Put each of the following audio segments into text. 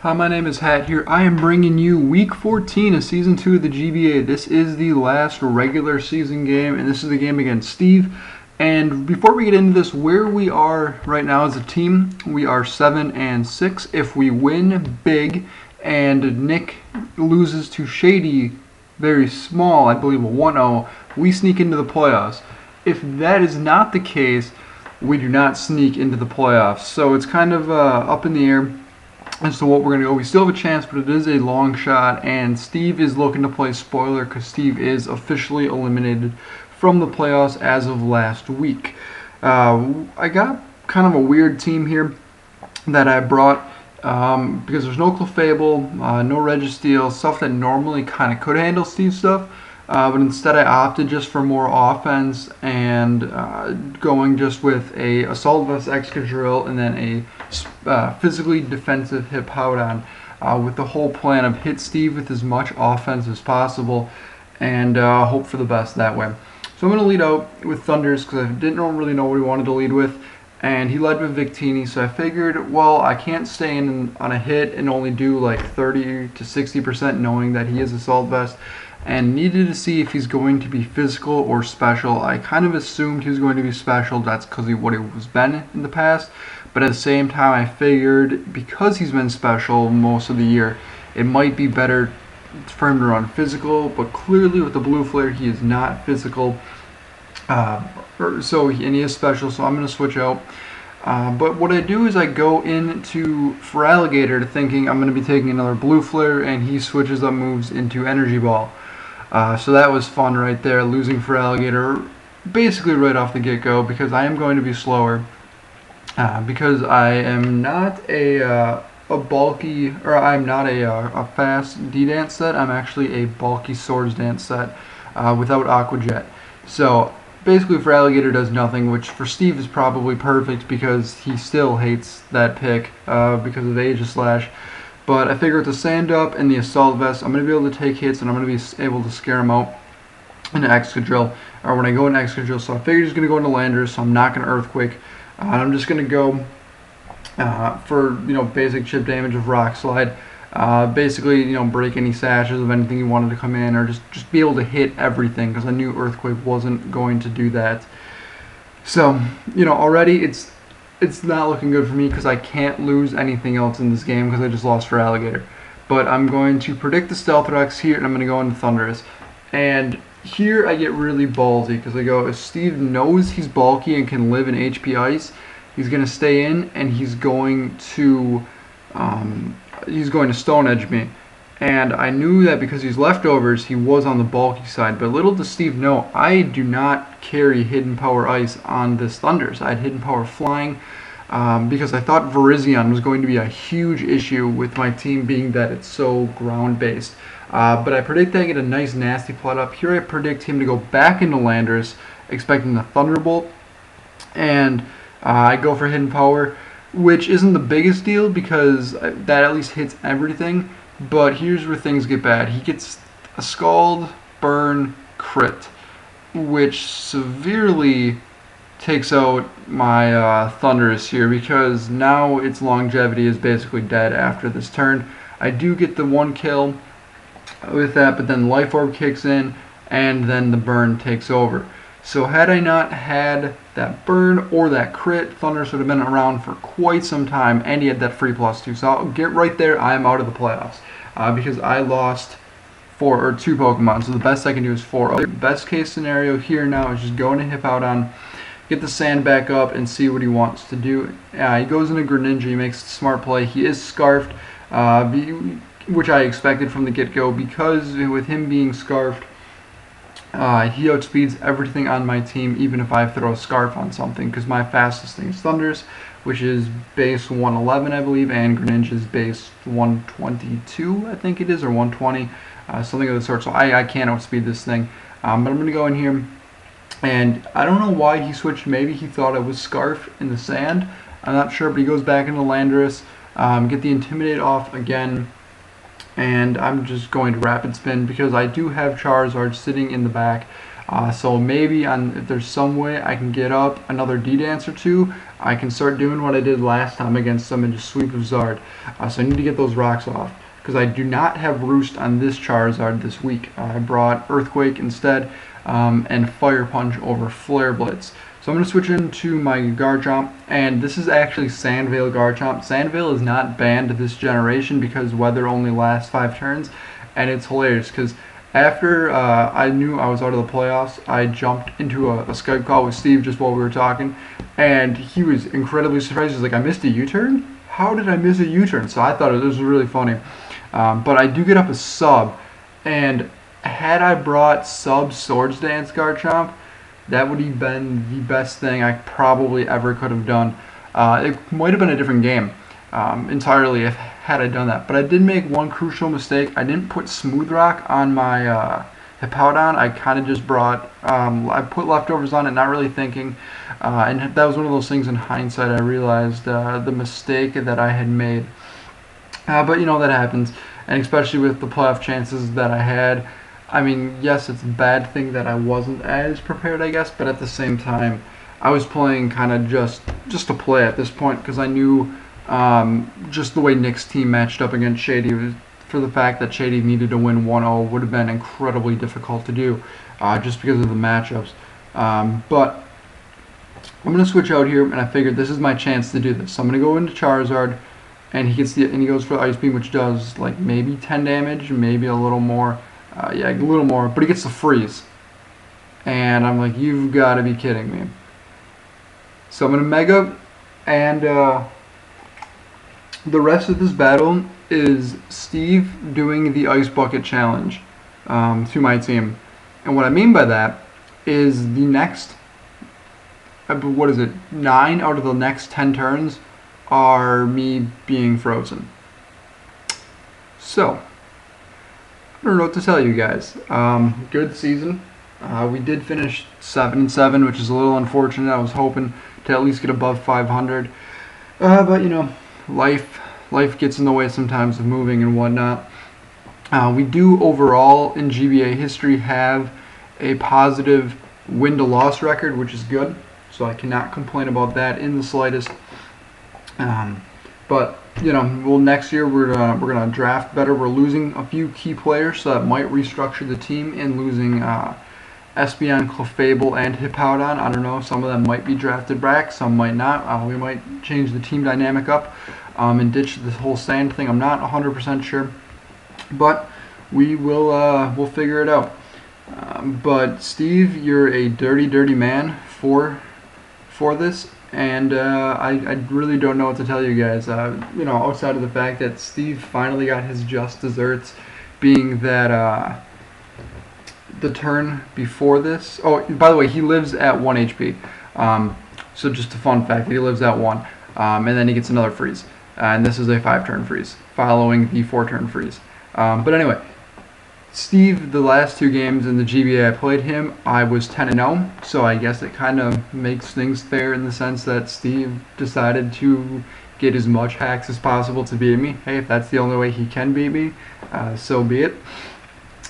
Hi, my name is Hat here. I am bringing you Week 14 of Season 2 of the GBA. This is the last regular season game, and this is the game against Steve. And before we get into this, where we are right now as a team, we are 7-6. If we win big and Nick loses to Shady very small, I believe a 1-0, we sneak into the playoffs. If that is not the case, we do not sneak into the playoffs. So it's kind of up in the air as to what we're going to go. We still have a chance, but it is a long shot, and Steve is looking to play spoiler because Steve is officially eliminated from the playoffs as of last week. I got kind of a weird team here that I brought because there's no Clefable, no Registeel, stuff that normally kind of could handle Steve's stuff. But instead I opted just for more offense and going just with a Assault Vest Excadrill and then a physically defensive Hippowdon with the whole plan of hit Steve with as much offense as possible and hope for the best that way. So I'm going to lead out with Thunders because I didn't really know what he wanted to lead with, and he led with Victini, so I figured, well, I can't stay in on a hit and only do like 30 to 60% knowing that he is Assault Vest, and needed to see if he's going to be physical or special. I kind of assumed he was going to be special. That's because of what he was been in the past. But at the same time, I figured because he's been special most of the year, it might be better for him to run physical. But clearly with the Blue Flare, he is not physical. And he is special, so I'm going to switch out. But what I do is I go into Feraligatr thinking I'm going to be taking another Blue Flare, and he switches up moves into Energy Ball. So that was fun right there, losing Feraligatr basically right off the get-go because I am going to be slower. Because I am not a bulky, or I'm not a fast D-Dance set. I'm actually a bulky Swords Dance set without Aqua Jet. So basically Feraligatr does nothing, which for Steve is probably perfect because he still hates that pick because of Aegislash. But I figure with the Sand Up and the Assault Vest, I'm going to be able to take hits and I'm going to be able to scare him out into Excadrill, or when I go into Excadrill. So I figured he's going to go into Landers, so I'm not going to Earthquake. I'm just going to go for basic chip damage of Rock Slide. Basically, break any sashes of anything you wanted to come in, or just be able to hit everything because I knew Earthquake wasn't going to do that. So already it's not looking good for me because I can't lose anything else in this game because I just lost Feraligatr. But I'm going to predict the Stealth Rex here, and I'm going to go into Thundurus. And here I get really ballsy because I go, if Steve knows he's bulky and can live in HP Ice, he's going to stay in and he's going to Stone Edge me. And I knew that because he's leftovers, he was on the bulky side. But little does Steve know, I do not carry Hidden Power Ice on this Thundurus. I had Hidden Power Flying because I thought Virizion was going to be a huge issue with my team being that it's so ground-based. But I predict I get a nice nasty plot up. Here I predict him to go back into Landers, expecting the Thunderbolt. And I go for Hidden Power, which isn't the biggest deal because that at least hits everything. But here's where things get bad. He gets a Scald, Burn, Crit, which severely takes out my Thundurus here because now its longevity is basically dead after this turn. I do get the one kill with that, but then Life Orb kicks in and then the Burn takes over. So had I not had that Burn or that Crit, Thundurus would have been around for quite some time, and he had that free +2. So I'll get right there, I'm out of the playoffs because I lost 2 Pokemon. So the best I can do is 4. The best case scenario here now is just go into Hippowdon, get the Sand back up, and see what he wants to do. He goes into Greninja, he makes a smart play. He is Scarfed, which I expected from the get-go because with him being Scarfed, he outspeeds everything on my team, even if I throw a Scarf on something, because my fastest thing is Thundurus, which is base 111, I believe, and Greninja is base 122, I think it is, or 120, something of the sort. So I can't outspeed this thing. But I'm going to go in here, and I don't know why he switched. Maybe he thought I was Scarf in the Sand. I'm not sure, but he goes back into Landorus, get the Intimidate off again. And I'm just going to Rapid Spin because I do have Charizard sitting in the back. So maybe if there's some way I can get up another D-Dance or two, I can start doing what I did last time against them and just sweep of Zard. So I need to get those rocks off, because I do not have Roost on this Charizard this week. I brought Earthquake instead, and Fire Punch over Flare Blitz. So I'm going to switch into my Garchomp, and this is actually Sandvale Garchomp. Sandvale is not banned this generation because weather only lasts 5 turns, and it's hilarious because after I knew I was out of the playoffs, I jumped into a Skype call with Steve just while we were talking, and he was incredibly surprised. He's like, I missed a U-turn? How did I miss a U-turn? So I thought it was really funny. But I do get up a sub, and had I brought sub Swords Dance Garchomp, that would have been the best thing I probably ever could have done. It might have been a different game entirely had I done that. But I did make one crucial mistake. I didn't put Smooth Rock on my Hippowdon. I kind of just brought, I put leftovers on it, not really thinking. And that was one of those things in hindsight I realized the mistake that I had made. But you know, that happens. And especially with the playoff chances that I had. I mean, yes, it's a bad thing that I wasn't as prepared, I guess, but at the same time, I was playing kind of just to play at this point, because I knew just the way Nick's team matched up against Shady, for the fact that Shady needed to win 1-0 would have been incredibly difficult to do, just because of the matchups. But I'm going to switch out here, and I figured this is my chance to do this. So I'm going to go into Charizard, and he goes for Ice Beam, which does like maybe 10 damage, maybe a little more. Yeah, a little more, but he gets the freeze. And I'm like, you've got to be kidding me. So I'm going to Mega, and the rest of this battle is Steve doing the Ice Bucket Challenge to my team. And what I mean by that is the next, what is it, 9 out of the next 10 turns are me being frozen. So I don't know what to tell you guys. Good season. We did finish 7-7, which is a little unfortunate. I was hoping to at least get above 500. But you know, life gets in the way sometimes of moving and whatnot. We do overall in GBA history have a positive win-to-loss record, which is good. So I cannot complain about that in the slightest. But you know, well, next year we're gonna draft better. We're losing a few key players, so that might restructure the team, and losing Espeon, Clefable, and Hippowdon. I don't know. Some of them might be drafted back, some might not. We might change the team dynamic up and ditch this whole sand thing. I'm not 100% sure, but we will. We'll figure it out. But Steve, you're a dirty man for this. And I really don't know what to tell you guys. You know, outside of the fact that Steve finally got his just desserts, being that the turn before this. Oh, by the way, he lives at 1 HP. So just a fun fact, he lives at 1, and then he gets another freeze. And this is a 5-turn freeze, following the 4-turn freeze. But anyway, Steve, the last 2 games in the GBA I played him, I was 10-0, so I guess it kind of makes things fair in the sense that Steve decided to get as much hacks as possible to beat me. Hey, if that's the only way he can beat me, so be it.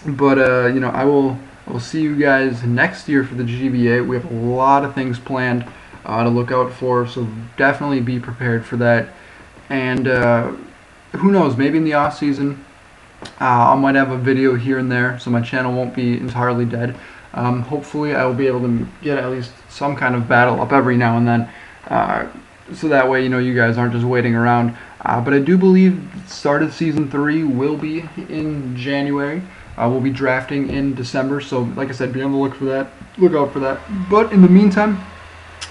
But you know, I will see you guys next year for the GBA. We have a lot of things planned to look out for, so definitely be prepared for that. And who knows, maybe in the off season, I might have a video here and there, so my channel won't be entirely dead. Hopefully I will be able to get at least some kind of battle up every now and then, so that way, you know, you guys aren't just waiting around. But I do believe the start of Season 3 will be in January. We'll be drafting in December, so like I said, be on the look out for that. But in the meantime,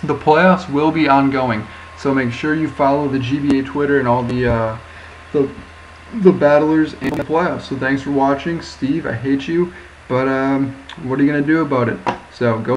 the playoffs will be ongoing, so make sure you follow the GBA Twitter and all the battlers in the playoffs. So thanks for watching. Steve, I hate you, but what are you going to do about it? So go